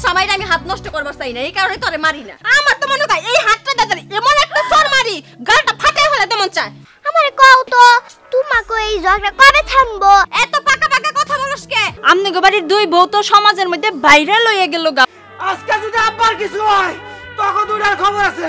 মশা মাইরে আমি হাত নষ্ট করবার চাই না, এই কারণে তোরে মারি না। আমার তো মনে হয় এই হাতটা দাদারে এমন একটা চড় মারি গালটা ফাটায় ফেলাতে মন চায়। আমারে কও তো তোমাকে এই ঝগড়া কবে থামবো? এত পাকা পাকা কথা বলস কে? আমনে বাড়ির দুই বউ তো সমাজের মধ্যে ভাইরাল হয়ে গেল গা। আজকে যদি আব্বার কিছু হয় তখন দুটার খবর আছে।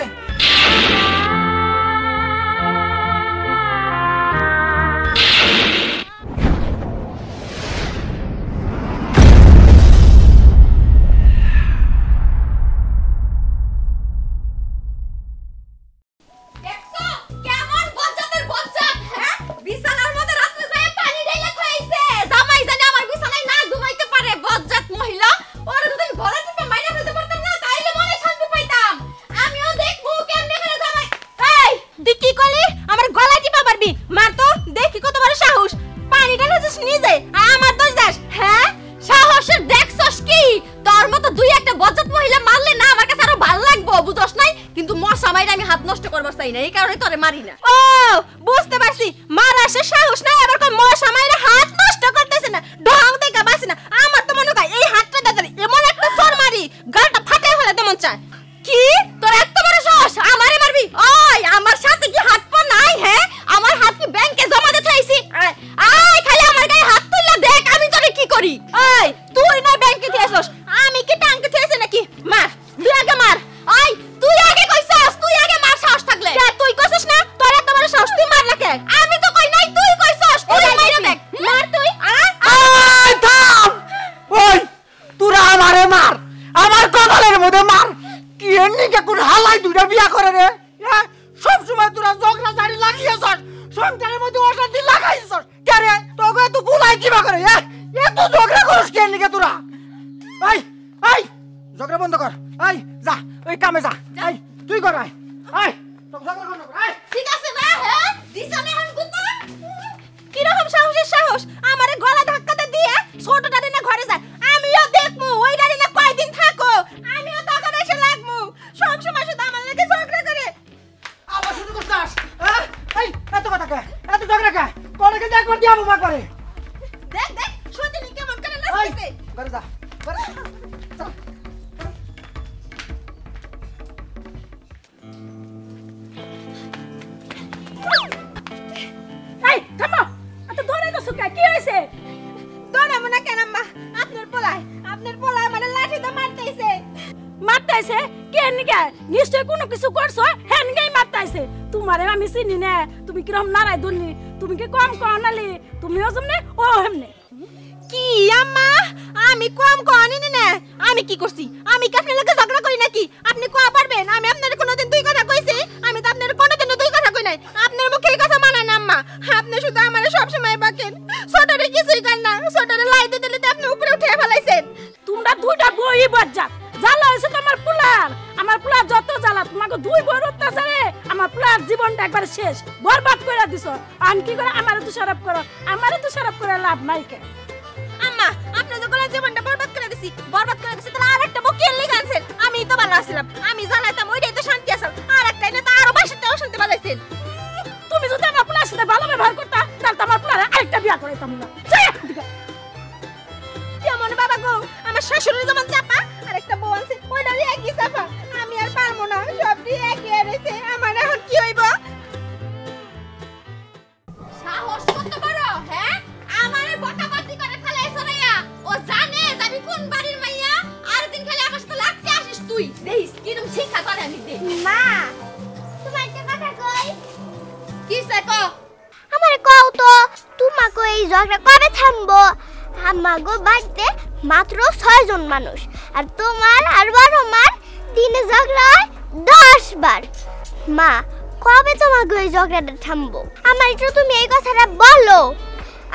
এই কারণে তোরে মারি না। ও বুঝতে পারছি, মারা সে সাহস নাই, আবার কই মশা মাইরে হাত নষ্ট করতেছে না, ঢং দেখা বাসি না। আমার তো মনে হয় এই হাতটা দাদারে এমন একটা চড় মারি গালটা ফাটায় ফেলাতে মন চায়। কি তোর এত বড় সাহস আমারে মারবি? ওই আমার সাথে কি হাত পা নাই? হ্যাঁ আমার হাত কি ব্যাংকে জমা দিতে আইছি? আয় খালি আমার গায়ে হাত তুললা দেখ আমি তোরে কি করি। ওই তুই না ব্যাংকে দিয়েছস, আমি কি টাঙ্কে দিয়েছি নাকি? মার, তুই আগে মার। ওই তুই আগে কইছস, তুই আগে মার সাহস থাকলে। কে তুই কইছস না? তোর এত বড় সাহস, তুই মার না কে? আমি তো কই নাই, তুই কইছস। তুই মাইরা দেখ। মার তুই। আয় থাম! ওই তোরা আমারে মার, আমার কপালের মধ্যে মার। কি এন্নিকে কোন হালাই দুইটা বিয়া করে রে? হ্যাঁ সব সময় তোরা ঝগড়া জারি লাগিয়েছস, সংসারের মধ্যে অশান্তি লাগাইছস। কে রে তোকে তো গুলাই কিবা করে? এত ঝগড়া করিস কেন নিকে তোরা? এই এই ঝগড়া বন্ধ কর। এই যা ওই কামে যা। এই তুই কর। এই তো ঝগড়া বন্ধ কর। এই ঠিক আছে না? হ্যাঁ দিছানে হান গুতা। কি রকম সাহসের সাহস আমারে গলা ধাক্কাতে দিয়ে ছোট ডাড়ি না ঘরে যায়। আমিও দেখমু ওই ডাড়ি না কয়দিন থাকো, আমিও তখন এসে লাগমু। সব সময় শুধু আমার লাগে ঝগড়া করে। আবার শুরু করছস? হ্যাঁ এই এত কথা কে? এত ঝগড়া কে? কোনে কে একবার দিয়া বাবা করে? দেখ দেখ সত্যি কেমন করে এই নাচতেছে। ঘরে যা ঘরে যা। এই থামো, এত দৌড়ে গেছো কে? কি হইছে? দৌড়ামু না কেন আম্মা? আপনার পোলায় মানে লাঠি দিয়ে মারতেছে। মারতেছে কেন গে? নিশ্চয় কোনো কিছু করছো, হেন গেই মারতেছে। তোমারে আমি চিনি না, তুমি কিরকম নারাই দুনি, তুমি কি কম কনালি? তুমিও যেমনে ও হেমনে। কি আম্মা আমি কম কনিনি না? আমি কি করছি? আমি কি আপনার লগে ঝগড়া করি নাকি? আপনি কোয়া পারবেন আমি আপনার কোনোদিন দুই কথা কইছি? আমি তো আপনার কোনোদিন দুই কথা কই নাই। আপনার মুখে এই কথা মানায় না আম্মা। আপনি শুধু আমারে সব সময় বাকেন, ছোটরে কিছুই করেন না। ছোটরে লাইতে দিলে তো আপনি উপরে উঠে ফেলাইছেন। তোমরা দুইটা বই বজ্জাত। জ্বালা হইছে তো আমার পুলার যত জ্বালা, তোমাকে দুই বইয়ের অত্যাচারে আমার পুলার জীবনটা একবার শেষ, বরবাদ করে দিছো। আমি কি করে আমারে দোষারোপ করো? আমারে দোষারোপ করে লাভ নাই কে? আম্মা আপনি যখন জীবনটা বরবাদ করে দিছি তাহলে আরেকটা বউ কে লিখে আনছেন? আমি তো ভালো আছিলাম, আমি জানাইতাম ওইটাই তো শান্তি আছে। আরেকটাই না তো আরো 22টা অশান্তি বাজাইছেন। তুমি যদি আমার পুলার সাথে ভালো ব্যবহার করতা তাহলে তো আমার পুলারে আরেকটা বিয়া করাইতাম না। কেমন বাবা গো, আমার শাশুড়ি যেমন চাপা আরেকটা বউ আনছে ওইটারই একই চাপা। আমি আর পারবো না, সবই একই আরেছে। আমার এখন কি হইব? সাহস কত বড়? হ্যাঁ আমারে বটাবাটি করে ফেলাইছ রেয়া। ও জানে আমি কোন বাড়ির মাইয়া। আর দিন খালি আমার সাথে লাগতে আসিস তুই। দেইস কিরম শিক্ষা করে আমি দে। মা তোমার একটা কথা কই। কি সাকো? আমারে কও তো তোমাকে এই ঝগড়া কবে থামবো? আমাগো বাড়িতে মাত্র 6 জন মানুষ, আর তোমার আর বড় মার দিনে ঝগড়া হয় 10 বার। মা কবে তোমাকে এই ঝগড়াটা থামবো? আমার একটু তুমি এই কথাটা বলো।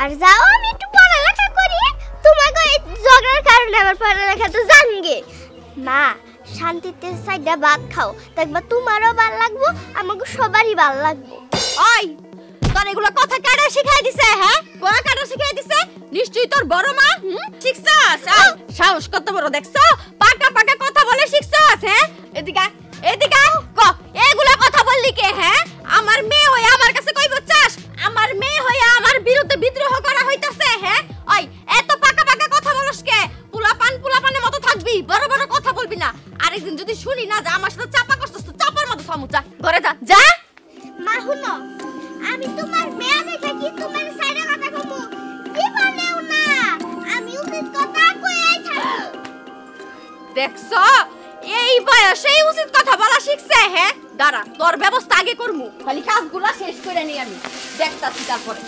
আর যাও আমি একটু পড়ালেখা করি, তোমাকে এই ঝগড়ার কারণে আমার পড়ালেখা তো জানগে। মা শান্তিতে সাইডা ভাত খাও, দেখবা তোমারও ভালো লাগবো, আমাকে সবারই ভালো লাগবো। ওই তোর এগুলো কথা কাটা শিখাই দিছে? হ্যাঁ পড়া কাটা শিখাই দিছে? নিশ্চয়ই তোর বড় মা। শিখছস? সাহস কত বড় দেখছো? পাকা পাকা কথা বলে শিখছস? হ্যাঁ এদিকে এদিকে ক এগুলা কথা বললি কে? হ্যাঁ আমার মেয়ে হই আমার কাছে কই বলছস? আমার মেয়ে হই আমার বিরুদ্ধে বিদ্রোহ করা হইতাছে? হ্যাঁ ওই এত পাকা পাকা কথা বলস কে? পোলাপানের মতো থাকবি। বড় বড় কথা বলবি না, আরেকদিন যদি শুনি না যে আমার সাথে চাপা করছিস তো চাপার মতো সমুচা ঘরে যা যা। মা শুনো, আমি তোমার মেয়ে দেখে কি তোমার সাইডে কথা কমু জীবনেও না, আমি উচিত কথা কইয়াই থাকি। দেখছো এই বয়সে উচিত কথা বলা শিখছে। হ্যাঁ দাঁড়া, তোর ব্যবস্থা আগে করমু, খালি কাজগুলা শেষ করে নি আমি, দেখতাছি তারপরে।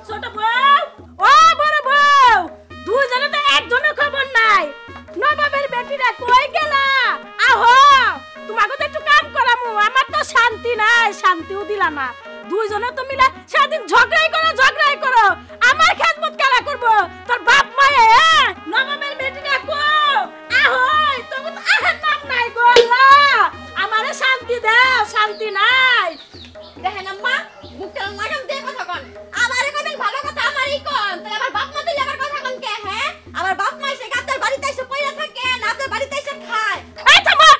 ছোট বউ, ও বড় বউ, দুইজনে তো একজনের খবর নাই। নবাবের বেটিরা কই গেলা? আহো, তোমাকে তো একটু কাম করামু, আমার তো শান্তি নাই, শান্তিও দিলা না। দুইজনে তো মিলে সারাদিন ঝগড়াই করো, আমার খেদমত কারা করবো? তোর বাপ মায়ে। নবাবের বেটিরা কো আহো, তোকে তো আহার নাম নাই গো আল্লাহ, আমারে শান্তি দাও, শান্তি নাই। দেখেন আম্মা, মুখটা লাগাম দিয়ে কথা কন, আমারে কবেন ভালো কথা আমারই কন, তাহলে আমার বাপ মা দিলে আমার কথা কন কে? হ্যাঁ আমার বাপ মা এসে গাতার বাড়িতে এসে পয়লা থাকে না, আপনার বাড়িতে এসে খায়। এই থামো,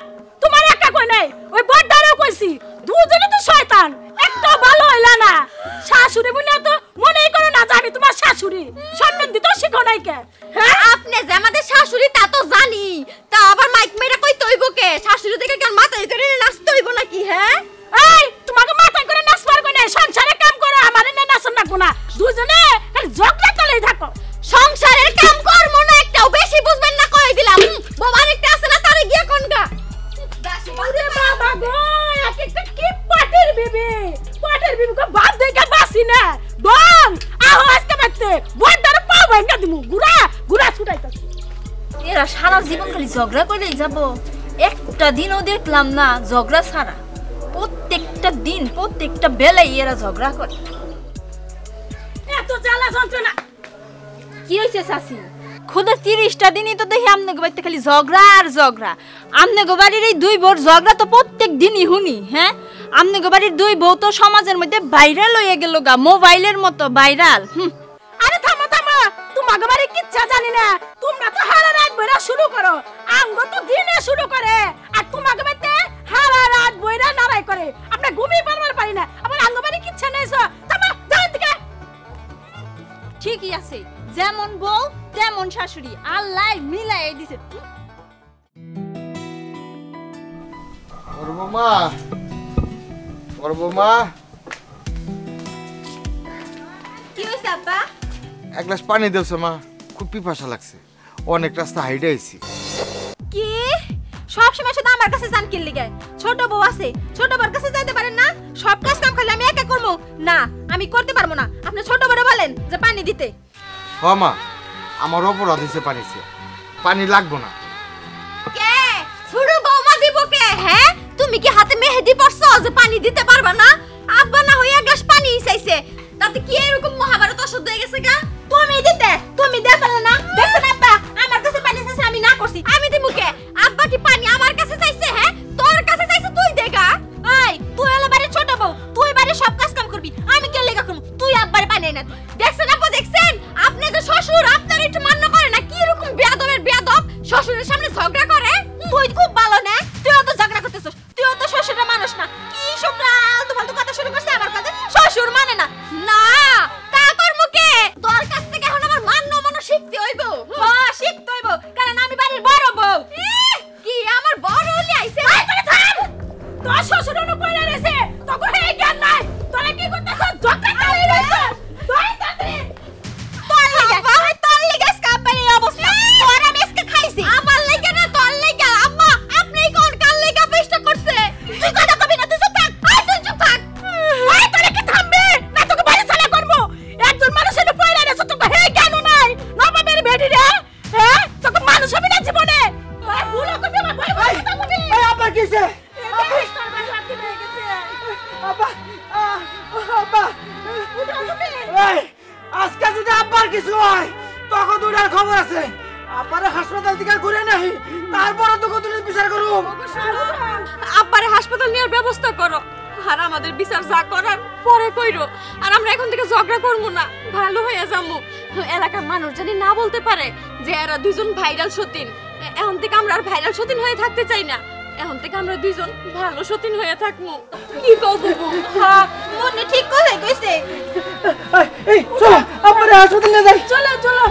তোমার একা কই নাই, ওই বড়দারও কইছি, দুজনে তো শয়তান, একটা ভালো হইলা না। শাশুড়ি বলে তো মনেই করো না যে আমি তোমার শাশুড়ি, সম্মান দিতেও শিখো নাই কে? হ্যাঁ আপনি যে আমাদের শাশুড়ি তা তো জানি, তা আবার মাইক মেরে কই তৈব কে? শাশুড়ি দেখে কেন মাথায় করে নাচতে হইব নাকি? হ্যাঁ এই তোমাকে মাথায় করে নাচবার কই নাই, সংসারে কাম করো, আমারে না নাচন না কোনা, দুজনে খালি ঝগড়া করেই থাকো। সংসারের কাম কর্ম না একটাও বেশি বুঝবেন না কই দিলাম। বাবার একটা আছে না, তারে গিয়া কোনগা। ওরে বাবা গো, এক একটা কি পাটের বিবি কো বাপ দেখে বাসি না। ডন আহো আজকে দেখতে বড়দার পাও ভাঙা দিমু, গুড়া ছুটাইতাছি। এরা সারা জীবন খালি ঝগড়া করেই যাব, একটা দিনও দেখলাম না ঝগড়া ছাড়া। প্রত্যেকটা দিন প্রত্যেকটা বেলায় এরা ঝগড়া করে। এত জ্বালা যন্ত্রণা কি হয়েছে শাশি? খুদে 30টা দিনই তো দেখি আমনে বাড়িতে খালি ঝগড়া আর ঝগড়া। আমনে বাড়ির এই দুই বউর ঝগড়া তো প্রত্যেক দিনই শুনি। হ্যাঁ আমনে বাড়ির দুই বউ তো সমাজের মধ্যে ভাইরাল হয়ে গেল গা, মোবাইলের মতো ভাইরাল। আরে থামো, তোমাকে বাড়ি কিচ্ছা জানি না, তোমরা তো হারা রাত বইরা শুরু করো, আঙ্গ তো দিনে শুরু করে, আর তোমাকে বাড়িতে হারা রাত বইরা নারাই করে, আমরা ঘুমিয়ে পারবার পারি না, আবার আঙ্গ বাড়ি কিচ্ছা নেইছো। থামো, যাও দিকে। ঠিকই আছে, যেমন বউ তেমন শাশুড়ি, আল্লাহ মিলাই দিছে। কি হইছে আব্বা? এক গ্লাস পানি দিয়েছো মা, খুব পিপাসা লাগছে, অনেক রাস্তা হাইডে আইছি। কি সব সময় শুধু আমার কাছে জান কি লিগে? ছোট বউ আছে, ছোট বউর কাছে যাইতে পারেন না? সব কাজ কাম খালি আমি একা করব না, আমি করতে পারবো না। আপনি ছোট বড় বলেন যে পানি দিতে। হ মা, আমার অপরাধ হয়েছে পানি লাগবো না। কে ছোট বউমা দিব কে? হ্যাঁ তুমি কি হাতে মেহেদি পরছো যে পানি দিতে পারবা না? আব্বা না হইয়া গ্লাস পানি চাইছে, তাতে কি এরকম মহাভারত অশুদ্ধ হয়ে গেছে গা? তুমি দিতে, তুমি দেবে না? দেখছেন আব্বা আমার কাছে পানি চাইছে, আমি না করছি, আমি দিমু কে? আব্বা কি পানি আমার কাছে চাইছে? হ্যাঁ তোর কাছে চাইছে, তুই দেগা। এই তুই হলো বাড়ির ছোট বউ, তুই বাড়ির সব কাজ কাম করবি, আমি কে লেগা করব? তুই আব্বারে পানি না। দেখছেন আব্বা, দেখছেন আপনি যে শ্বশুর, আপনার একটু মান্য করে না? কি রকম বেয়াদবের বেয়াদব, শ্বশুরের সামনে ঝগড়া করে। তুই খুব ভালো না, তুইও তো ঝগড়া করতেছস, তুইও তো শ্বশুরের মানুষ না। কি সব আলতু ফালতু কথা শুরু করছিস আমার কাছে? শ্বশুর মানে না না তা কর মুকে, তোর কাছ থেকে এখন আমার মান্য মন শিখতে হইব। হ্যাঁ শিখতে হইব, কারণ আমি বাড়ির বড় বউ। কি আমার বড় হলি আইছে? তোর শ্বশুর অনু কইরা রেছে, তোকে এই জ্ঞান নাই, তোরা কি করতেছস? ঝগড়া করে রেছে তোই তাতে তোর লিগে স্কাপারে অবস্থা, তোর আমি আজকে খাইছি। আমার লাগা না তোর লাগা। আম্মা আপনি কোন কাল লাগা বেশটা করছে? তুই কথা কবি না, তুই চুপ থাক। আই তুই চুপ থাক। ওই তোরা কি থামবে না? তোকে বাড়ি চালা করব, একজন মানুষের পয়লা রেছে, তোকে হে জ্ঞান নাই। নবাবের বেটি রে, হ্যাঁ তোকে মানুষ হবে না জীবনে। ওই ভুল করতে আমার ভয় কথা বলবি। এই আব্বা কিছে? আব্বা আব্বা এই আজকে যদি আব্বার কিছু হয় তখন দুটার খবর আছে। আব্বারে হাসপাতাল থেকে ঘুরে নাই, তারপরে তো কতদিন বিচার করুম। আব্বারে হাসপাতাল নেওয়ার ব্যবস্থা করো, আর আমাদের বিচার যা করার পরে কইরো। আর আমরা এখন থেকে ঝগড়া করবো না, ভালো হয়ে যাবো। এলাকার মানুষ জানি না বলতে পারে যে এরা দুইজন ভাইরাল সতীন। এখন থেকে আমরা আর ভাইরাল সতীন হয়ে থাকতে চাই না। এখন থেকে আমরা দুইজন ভালো সতীন হয়ে থাকবো কি কও বুবু হ্যাঁ মনে ঠিক কথাই কইছে এই চলো আমরা হাসপাতালে যাই চলো চলো